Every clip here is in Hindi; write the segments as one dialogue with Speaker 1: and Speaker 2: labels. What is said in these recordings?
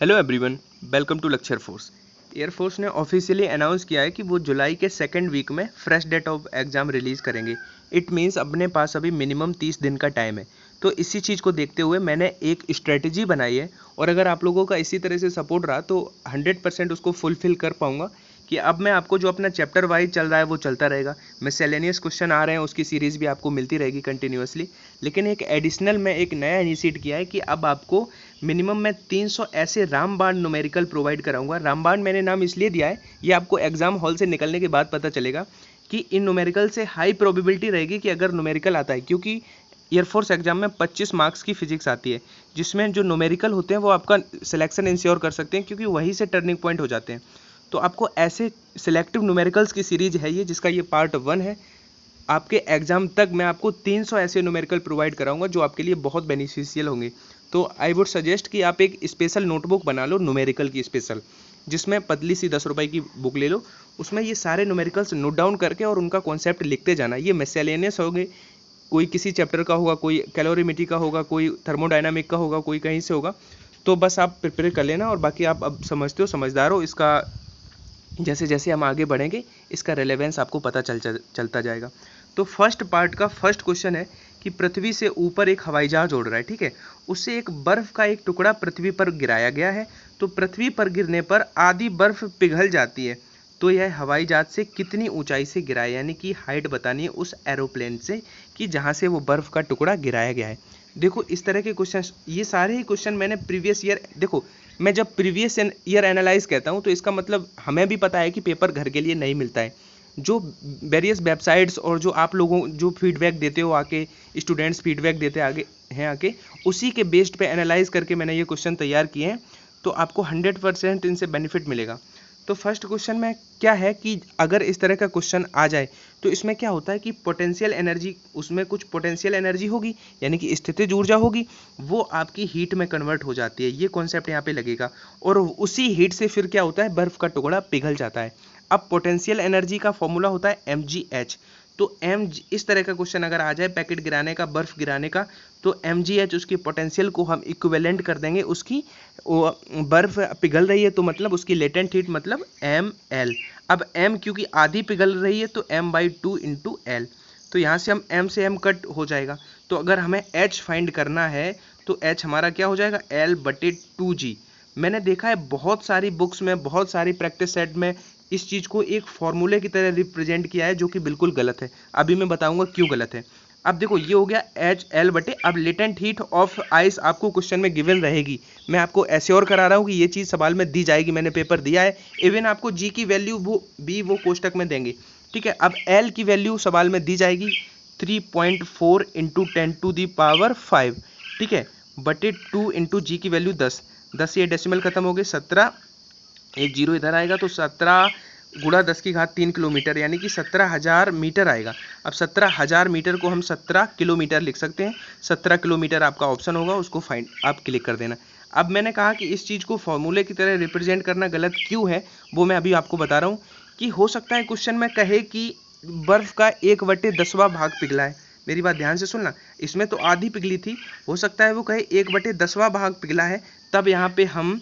Speaker 1: Hello everyone, welcome to Lakshya force. Air force ने ऑफिशियली अनाउंस किया है कि वो जुलाई के सेकंड वीक में fresh date of exam release करेंगे। इट मीन्स अपने पास अभी मिनिमम 30 दिन का टाइम है। तो इसी चीज़ को देखते हुए मैंने एक स्ट्रेटजी बनाई है, और अगर आप लोगों का इसी तरह से सपोर्ट रहा तो 100% उसको फुलफिल कर पाऊंगा कि अब मैं आपको जो अपना चैप्टर वाइज चल रहा है वो चलता रहेगा। मिसलेनियस क्वेश्चन आ रहे हैं, उसकी सीरीज़ भी आपको मिलती रहेगी कंटिन्यूसली। लेकिन एक एडिशनल में एक नया इनिशिएट किया है कि अब आपको मिनिमम मैं 300 ऐसे रामबाण न्यूमेरिकल प्रोवाइड कराऊंगा। रामबाण मैंने नाम इसलिए दिया है, ये आपको एग्जाम हॉल से निकलने के बाद पता चलेगा कि इन न्यूमेरिकल से हाई प्रोबेबिलिटी रहेगी कि अगर न्यूमेरिकल आता है, क्योंकि एयरफोर्स एग्जाम में 25 मार्क्स की फिजिक्स आती है, जिसमें जो न्यूमेरिकल होते हैं वो आपका सिलेक्शन इंश्योर कर सकते हैं, क्योंकि वहीं से टर्निंग पॉइंट हो जाते हैं। तो आपको ऐसे सिलेक्टिव न्यूमेरिकल्स की सीरीज है ये, जिसका ये पार्ट 1 है। आपके एग्जाम तक मैं आपको 300 ऐसे न्यूमेरिकल प्रोवाइड कराऊंगा जो आपके लिए बहुत बेनिफिशियल होंगे। तो आई वुड सजेस्ट कि आप एक स्पेशल नोटबुक बना लो न्यूमेरिकल की स्पेशल, जिसमें पतली सी 10 रुपए की बुक ले लो। उसमें ये सारे न्यूमेरिकल्स नोट डाउन करके और उनका कॉन्सेप्ट लिखते जाना। ये मिसलेनियस होंगे, कोई किसी चैप्टर का होगा, कोई कैलोरीमेट्री का होगा, कोई थर्मोडायनामिक का होगा, कोई कहीं से होगा। तो बस आप प्रिपेयर कर लेना, और बाकी आप अब समझते हो, समझदार हो। इसका जैसे जैसे हम आगे बढ़ेंगे इसका रेलेवेंस आपको पता चलता जाएगा। तो फर्स्ट पार्ट का फर्स्ट क्वेश्चन है कि पृथ्वी से ऊपर एक हवाई जहाज उड़ रहा है, ठीक है। उससे एक बर्फ का एक टुकड़ा पृथ्वी पर गिराया गया है। तो पृथ्वी पर गिरने पर आधी बर्फ पिघल जाती है। तो यह हवाई जहाज से कितनी ऊंचाई से गिरा है, यानी कि हाइट बतानी है उस एरोप्लेन से कि जहां से वो बर्फ का टुकड़ा गिराया गया है। देखो इस तरह के क्वेश्चन, ये सारे ही क्वेश्चन मैंने प्रीवियस ईयर, देखो मैं जब प्रीवियस ईयर एनालाइज कहता हूँ तो इसका मतलब हमें भी पता है कि पेपर घर के लिए नहीं मिलता है। जो वेरियस वेबसाइट्स और जो आप लोगों जो फीडबैक देते हो आके, स्टूडेंट्स फीडबैक देते आगे हैं आके, उसी के बेस्ड पे एनालाइज करके मैंने ये क्वेश्चन तैयार किए हैं। तो आपको 100% इनसे बेनिफिट मिलेगा। तो फर्स्ट क्वेश्चन में क्या है कि अगर इस तरह का क्वेश्चन आ जाए तो इसमें क्या होता है कि पोटेंशियल एनर्जी, उसमें कुछ पोटेंशियल एनर्जी होगी, यानी कि स्थितिज ऊर्जा होगी, वो आपकी हीट में कन्वर्ट हो जाती है। ये कॉन्सेप्ट यहाँ पे लगेगा, और उसी हीट से फिर क्या होता है, बर्फ का टुकड़ा पिघल जाता है। अब पोटेंशियल एनर्जी का फॉर्मूला होता है mgh। तो इस तरह का क्वेश्चन अगर आ जाए पैकेट गिराने का, बर्फ गिराने का, तो mgh उसकी पोटेंशियल को हम इक्विवेलेंट कर देंगे उसकी, बर्फ पिघल रही है तो मतलब उसकी लेटेंट हीट मतलब ml। अब m क्योंकि आधी पिघल रही है तो m/2 इंटू एल। तो यहाँ से हम m से m कट हो जाएगा। तो अगर हमें h फाइंड करना है तो h हमारा क्या हो जाएगा, L/2g। मैंने देखा है बहुत सारी बुक्स में, बहुत सारी प्रैक्टिस सेट में इस चीज़ को एक फॉर्मूले की तरह रिप्रेजेंट किया है, जो कि बिल्कुल गलत है। अभी मैं बताऊंगा क्यों गलत है। अब देखो ये हो गया HL/, अब लेटेंट हीट ऑफ आइस आपको क्वेश्चन में गिवन रहेगी। मैं आपको एश्योर करा रहा हूँ कि ये चीज़ सवाल में दी जाएगी, मैंने पेपर दिया है। इवन आपको जी की वैल्यू वो कोष्टक में देंगे, ठीक है। अब एल की वैल्यू सवाल में दी जाएगी 3.4 इंटू 10⁵, ठीक है, बटे 2 इंटू जी की वैल्यू 10 ये डेसिमल खत्म हो गए, 17, एक जीरो इधर आएगा तो 17 गुणा 10⁻³ किलोमीटर, यानी कि 17,000 मीटर आएगा। अब 17,000 मीटर को हम 17 किलोमीटर लिख सकते हैं। 17 किलोमीटर आपका ऑप्शन होगा, उसको फाइंड आप क्लिक कर देना। अब मैंने कहा कि इस चीज़ को फॉर्मूले की तरह रिप्रेजेंट करना गलत क्यों है, वो मैं अभी आपको बता रहा हूँ। कि हो सकता है क्वेश्चन में कहे कि बर्फ़ का 1/10वां भाग पिघला है। मेरी बात ध्यान से सुनना, इसमें तो आधी पिघली थी, हो सकता है वो कहे 1/10वां भाग पिघला है। तब यहाँ पे हम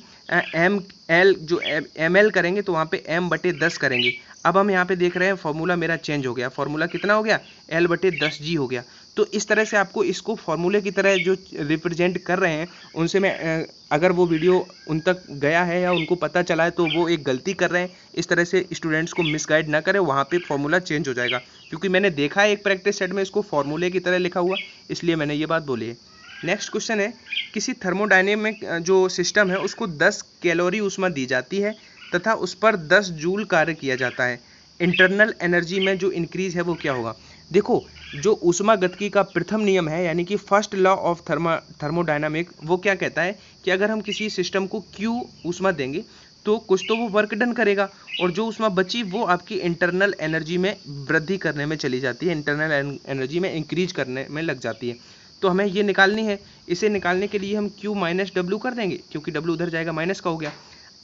Speaker 1: एम एल जो एम एल करेंगे तो वहाँ पे m/10 करेंगे। अब हम यहाँ पे देख रहे हैं फॉर्मूला मेरा चेंज हो गया, फॉर्मूला कितना हो गया, L/10g हो गया। तो इस तरह से आपको इसको फॉर्मूले की तरह जो रिप्रेजेंट कर रहे हैं उनसे मैं अगर वो वीडियो उन तक गया है या उनको पता चला है तो वो एक गलती कर रहे हैं। इस तरह से स्टूडेंट्स को मिसगाइड ना करें, वहाँ पे फॉर्मूला चेंज हो जाएगा, क्योंकि मैंने देखा है एक प्रैक्टिस सेट में इसको फॉर्मूले की तरह लिखा हुआ, इसलिए मैंने ये बात बोली है। नेक्स्ट क्वेश्चन है, किसी थर्मोडायनेमिक जो सिस्टम है उसको 10 कैलोरी ऊष्मा दी जाती है तथा उस पर 10 जूल कार्य किया जाता है। इंटरनल एनर्जी में जो इंक्रीज है वो क्या होगा। देखो जो ऊष्मागतिकी का प्रथम नियम है, यानी कि फर्स्ट लॉ ऑफ थर्मोडायनामिक, वो क्या कहता है कि अगर हम किसी सिस्टम को Q ऊष्मा देंगे तो कुछ तो वो वर्क डन करेगा, और जो ऊष्मा बची वो आपकी इंटरनल एनर्जी में वृद्धि करने में चली जाती है, इंटरनल एनर्जी में इंक्रीज करने में लग जाती है। तो हमें ये निकालनी है। इसे निकालने के लिए हम Q माइनस W कर देंगे, क्योंकि W उधर जाएगा, माइनस का हो गया।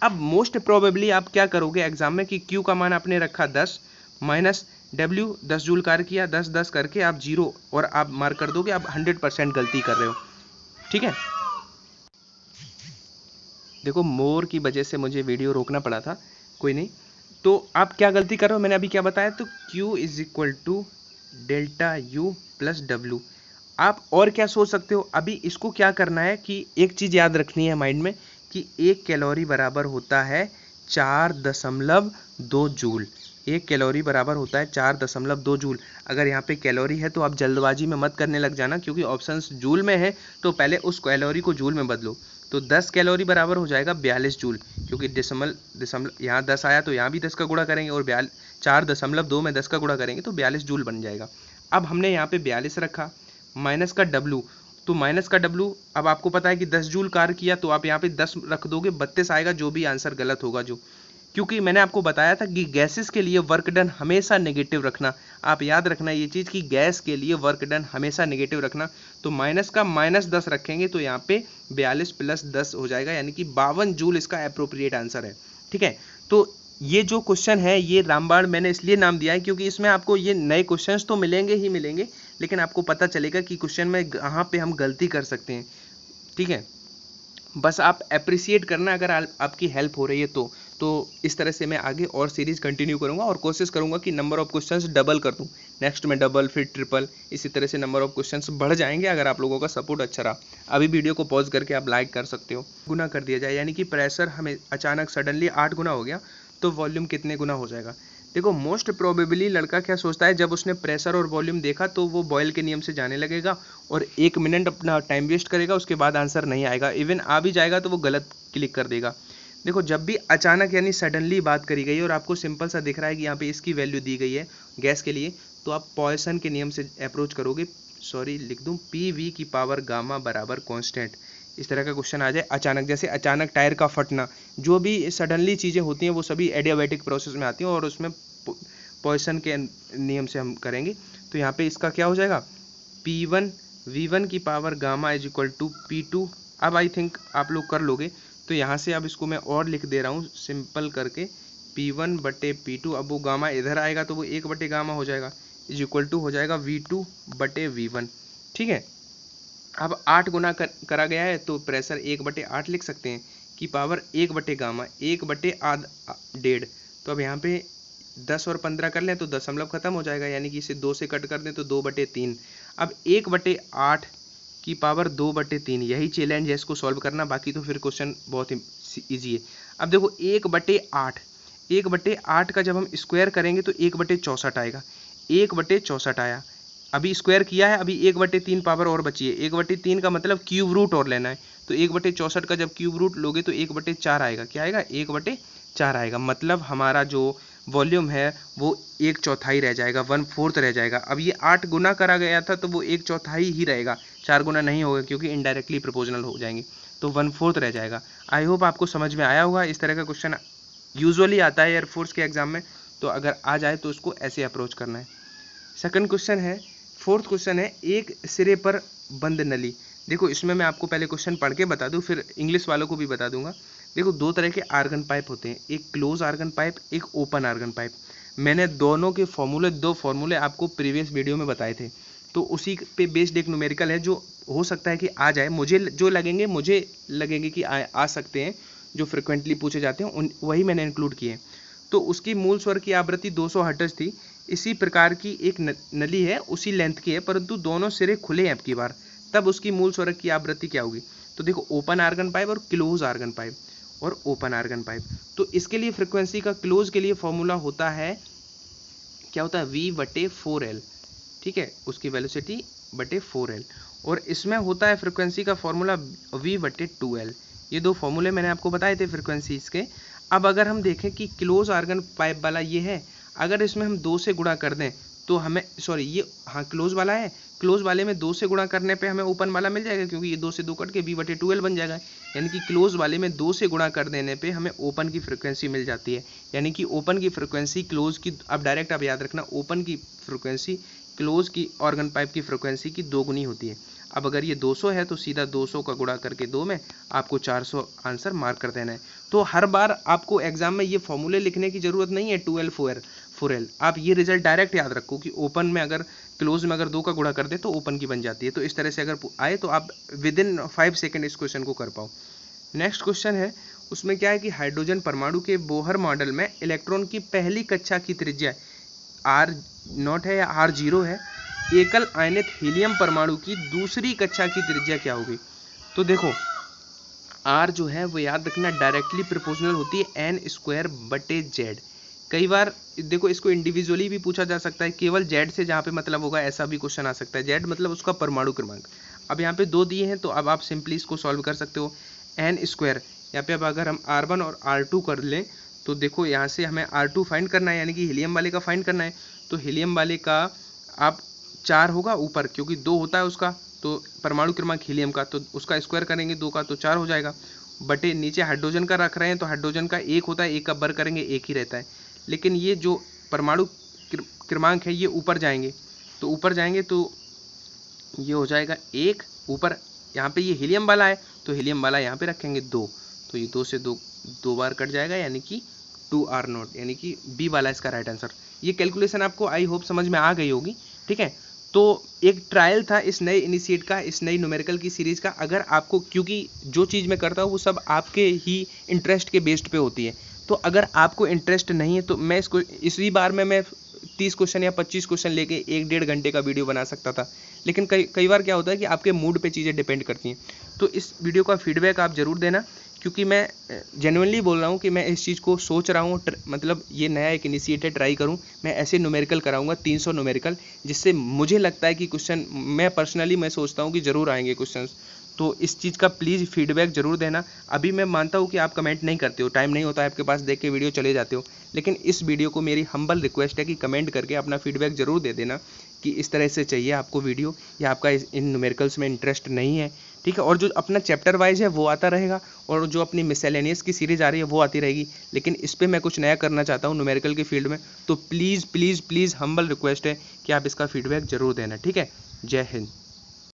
Speaker 1: अब मोस्ट प्रोबेबली आप क्या करोगे एग्जाम में कि Q का मान आपने रखा 10 माइनस W 10 जूल कार्य किया, 10 करके आप 0 और आप मार्क कर दोगे। आप 100% गलती कर रहे हो, ठीक है। देखो मोर की वजह से मुझे वीडियो रोकना पड़ा था, कोई नहीं। तो आप क्या गलती कर रहे हो, मैंने अभी क्या बताया, तो Q is equal to delta U plus W। आप और क्या सोच सकते हो, अभी इसको क्या करना है कि एक चीज़ याद रखनी है माइंड में कि 1 कैलोरी बराबर होता है 4.2 जूल। 1 कैलोरी बराबर होता है 4.2 जूल। अगर यहाँ पे कैलोरी है तो आप जल्दबाजी में मत करने लग जाना, क्योंकि ऑप्शंस जूल में है तो पहले उस कैलोरी को जूल में बदलो। तो 10 कैलोरी बराबर हो जाएगा 42 जूल, क्योंकि दशमलव यहाँ 10 आया तो यहाँ भी 10 का गुणा करेंगे, और 4.2 में 10 का गुणा करेंगे तो 42 जूल बन जाएगा। अब हमने यहाँ पे 42 रखा, माइनस का W, तो माइनस का W, अब आपको पता है कि 10 जूल कार्य किया, तो आप यहाँ पे 10 रख दोगे, 32 आएगा, जो भी आंसर गलत होगा जो, क्योंकि मैंने आपको बताया था कि गैसेस के लिए वर्क डन हमेशा नेगेटिव रखना। आप याद रखना ये चीज़ कि गैस के लिए वर्क डन हमेशा नेगेटिव रखना। तो माइनस का -10 रखेंगे तो यहाँ पे 42 प्लस 10 हो जाएगा, यानी कि 52 जूल इसका अप्रोप्रिएट आंसर है। ठीक है, तो ये जो क्वेश्चन है ये रामबाण मैंने इसलिए नाम दिया है क्योंकि इसमें आपको ये नए क्वेश्चंस तो मिलेंगे ही मिलेंगे, लेकिन आपको पता चलेगा कि क्वेश्चन में कहाँ पे हम गलती कर सकते हैं। ठीक है, बस आप अप्रिशिएट करना अगर आपकी हेल्प हो रही है तो इस तरह से मैं आगे और सीरीज कंटिन्यू करूंगा और कोशिश करूंगा कि नंबर ऑफ क्वेश्चंस डबल कर दूं। नेक्स्ट में डबल, फिर ट्रिपल, इसी तरह से नंबर ऑफ क्वेश्चंस बढ़ जाएंगे अगर आप लोगों का सपोर्ट अच्छा रहा। अभी वीडियो को पॉज करके आप लाइक कर सकते हो। गुना कर दिया जाए, यानी कि प्रेशर हमें अचानक सडनली 8 गुना हो गया तो वॉल्यूम कितने गुना हो जाएगा। देखो मोस्ट प्रोबेबली लड़का क्या सोचता है, जब उसने प्रेशर और वॉल्यूम देखा तो वो बॉयल के नियम से जाने लगेगा और 1 मिनट अपना टाइम वेस्ट करेगा, उसके बाद आंसर नहीं आएगा, इवन आ भी जाएगा तो वो गलत क्लिक कर देगा। देखो जब भी अचानक यानी सडनली बात करी गई और आपको सिंपल सा दिख रहा है कि यहाँ पे इसकी वैल्यू दी गई है गैस के लिए, तो आप पॉइसन के नियम से अप्रोच करोगे। सॉरी लिख दूँ, PV की पावर गामा बराबर कॉन्स्टेंट। इस तरह का क्वेश्चन आ जाए अचानक, जैसे अचानक टायर का फटना, जो भी सडनली चीज़ें होती हैं वो सभी एडियाबैटिक प्रोसेस में आती हैं और उसमें पॉइसन के नियम से हम करेंगे। तो यहाँ पे इसका क्या हो जाएगा, P1 V1 की power gamma is equal to P2। अब आई थिंक आप लोग कर लोगे, तो यहाँ से अब इसको मैं और लिख दे रहा हूँ सिंपल करके, P1 बटे P2। अब वो गामा इधर आएगा तो वो 1 बटे गामा हो जाएगा, इज इक्वल टू हो जाएगा V2 बटे V1। ठीक है, अब 8 गुना करा गया है तो प्रेशर 1/8 लिख सकते हैं, की पावर 1 बटे गामा 1/1.5। तो अब यहाँ पे 10 और 15 कर लें तो दशमलव खत्म हो जाएगा, यानी कि इसे 2 से कट कर दें तो 2/3। अब 1/8 की पावर 2/3, यही चैलेंज है इसको सॉल्व करना, बाकी तो फिर क्वेश्चन बहुत ईजी है। अब देखो 1/8 का जब हम स्क्वायर करेंगे तो 1/64 आएगा, 1/64 आया। अभी स्क्वायर किया है, अभी 1/3 पावर और बची है, 1/3 का मतलब क्यूब रूट और लेना है, तो 1/64 का जब क्यूब रूट लोगे तो 1/4 आएगा। क्या आएगा, 1/4 आएगा। मतलब हमारा जो वॉल्यूम है वो 1/4 रह जाएगा, 1/4 रह जाएगा। अब ये 8 गुना करा गया था तो वो 1/4 ही रहेगा, 4 गुना नहीं होगा क्योंकि इनडायरेक्टली प्रोपोर्शनल हो जाएंगे, तो 1/4 रह जाएगा। आई होप आपको समझ में आया होगा। इस तरह का क्वेश्चन यूजुअली आता है एयरफोर्स के एग्जाम में, तो अगर आ जाए तो उसको ऐसे अप्रोच करना है। सेकंड क्वेश्चन है, फोर्थ क्वेश्चन है, एक सिरे पर बंद नली। देखो इसमें मैं आपको पहले क्वेश्चन पढ़ के बता दूं, फिर इंग्लिश वालों को भी बता दूंगा। देखो 2 तरह के आर्गन पाइप होते हैं, एक क्लोज आर्गन पाइप, एक ओपन आर्गन पाइप। मैंने दोनों के दो फॉर्मूले आपको प्रीवियस वीडियो में बताए थे, तो उसी पे बेस्ड एक न्यूमेरिकल है जो हो सकता है कि आ जाए, मुझे लगेंगे कि आ सकते हैं, जो फ्रिक्वेंटली पूछे जाते हैं वही मैंने इंक्लूड किए। तो उसकी मूल स्वर की आवृत्ति 200 हर्ट्ज थी। इसी प्रकार की एक नली है, उसी लेंथ की है, परंतु दोनों सिरे खुले हैं अब की बार, तब उसकी मूल स्वर की आवृत्ति क्या होगी। तो देखो ओपन आर्गन पाइप और क्लोज आर्गन पाइप और ओपन आर्गन पाइप, तो इसके लिए फ्रीक्वेंसी का क्लोज के लिए फॉर्मूला होता है, क्या होता है, V/4L। ठीक है, उसकी वेलोसिटी बटे 4L, और इसमें होता है फ्रीक्वेंसी का फॉर्मूला V/2L। ये दो फॉर्मूले मैंने आपको बताए थे फ्रीक्वेंसीज के। अब अगर हम देखें कि क्लोज आर्गन पाइप वाला ये है, अगर इसमें हम 2 से गुणा कर दें तो हमें, सॉरी ये हाँ क्लोज वाला है, क्लोज वाले में 2 से गुणा करने पे हमें ओपन वाला मिल जाएगा, क्योंकि ये 2 से 2 कट के V/2L बन जाएगा। यानी कि क्लोज वाले में 2 से गुणा कर देने पे हमें ओपन की फ्रीक्वेंसी मिल जाती है, यानी कि ओपन की फ्रीक्वेंसी क्लोज की, अब डायरेक्ट आप याद रखना, ओपन की फ्रीक्वेंसी क्लोज की ऑर्गन पाइप की फ्रीक्वेंसी की 2 गुनी होती है। अब अगर ये 200 है तो सीधा 200 का गुणा करके 2 में आपको 400 आंसर मार्क कर देना है। तो हर बार आपको एग्जाम में ये फॉर्मूले लिखने की जरूरत नहीं है 2L 4L। आप ये रिजल्ट डायरेक्ट याद रखो कि ओपन में अगर क्लोज में अगर 2 का गुणा कर दे तो ओपन की बन जाती है। तो इस तरह से अगर आए तो आप विद इन 5 सेकेंड इस क्वेश्चन को कर पाओ। नेक्स्ट क्वेश्चन है, उसमें क्या है कि हाइड्रोजन परमाणु के बोहर मॉडल में इलेक्ट्रॉन की पहली कक्षा की त्रिज्या R0 है या R0 है। एकल आयनित हीलियम परमाणु की दूसरी कक्षा की त्रिज्या क्या होगी? तो देखो R जो है वो याद रखना डायरेक्टली प्रोपोर्शनल होती है n²/z। कई बार देखो इसको इंडिविजुअली भी पूछा जा सकता है, केवल z से जहाँ पे मतलब होगा ऐसा भी क्वेश्चन आ सकता है। z मतलब उसका परमाणु क्रमांक। अब यहाँ पे 2 दिए हैं तो अब आप सिंपली इसको सॉल्व कर सकते हो। n², यहाँ पे अब अगर हम R1 और R2 कर लें तो देखो यहाँ से हमें R2 फाइंड करना है, यानी कि हीलियम वाले का फाइंड करना है। तो हीलियम वाले का आप 4 होगा ऊपर, क्योंकि 2 होता है उसका, तो परमाणु क्रमांक हीलियम का, तो उसका स्क्वायर करेंगे 2 का तो 4 हो जाएगा। बटे नीचे हाइड्रोजन का रख रहे हैं तो हाइड्रोजन का 1 होता है, 1 का बर करेंगे 1 ही रहता है। लेकिन ये जो परमाणु क्रमांक है ये ऊपर जाएंगे, तो ऊपर जाएंगे तो ये हो जाएगा 1 ऊपर। यहाँ पे ये हीलियम वाला है तो हीलियम वाला यहाँ पे रखेंगे 2, तो ये 2 से 2 बार कट जाएगा, यानी कि 2R0, यानी कि बी वाला इसका राइट आंसर। ये कैलकुलेशन आपको आई होप समझ में आ गई होगी। ठीक है, तो एक ट्रायल था इस नए इनिशिएट का, इस नई न्यूमेरिकल की सीरीज़ का। अगर आपको, क्योंकि जो चीज़ मैं करता हूँ वो सब आपके ही इंटरेस्ट के बेस्ड पे होती है, तो अगर आपको इंटरेस्ट नहीं है तो मैं इसको इसी बार में मैं 30 क्वेश्चन या 25 क्वेश्चन लेके 1-1.5 घंटे का वीडियो बना सकता था। लेकिन कई बार क्या होता है कि आपके मूड पे चीज़ें डिपेंड करती हैं। तो इस वीडियो का फीडबैक आप ज़रूर देना, क्योंकि मैं जेन्युइनली बोल रहा हूँ कि मैं इस चीज़ को सोच रहा हूँ, मतलब ये नया एक इनिशिएटिव ट्राई करूँ। मैं ऐसे न्यूमेरिकल कराऊंगा 300 न्यूमेरिकल, जिससे मुझे लगता है कि क्वेश्चन मैं पर्सनली मैं सोचता हूँ कि ज़रूर आएंगे क्वेश्चन। तो इस चीज़ का प्लीज़ फीडबैक ज़रूर देना। अभी मैं मानता हूँ कि आप कमेंट नहीं करते हो, टाइम नहीं होता है आपके पास, देख के वीडियो चले जाते हो, लेकिन इस वीडियो को मेरी हम्बल रिक्वेस्ट है कि कमेंट करके अपना फीडबैक ज़रूर दे देना कि इस तरह से चाहिए आपको वीडियो, या आपका इन न्यूमेरिकल्स में इंटरेस्ट नहीं है। ठीक है, और जो अपना चैप्टर वाइज है वो आता रहेगा, और जो अपनी मिसलेनियस की सीरीज़ आ रही है वो आती रहेगी। लेकिन इस पर मैं कुछ नया करना चाहता हूँ न्यूमेरिकल की फील्ड में, तो please please please humble request है कि आप इसका फीडबैक ज़रूर देना। ठीक है, जय हिंद।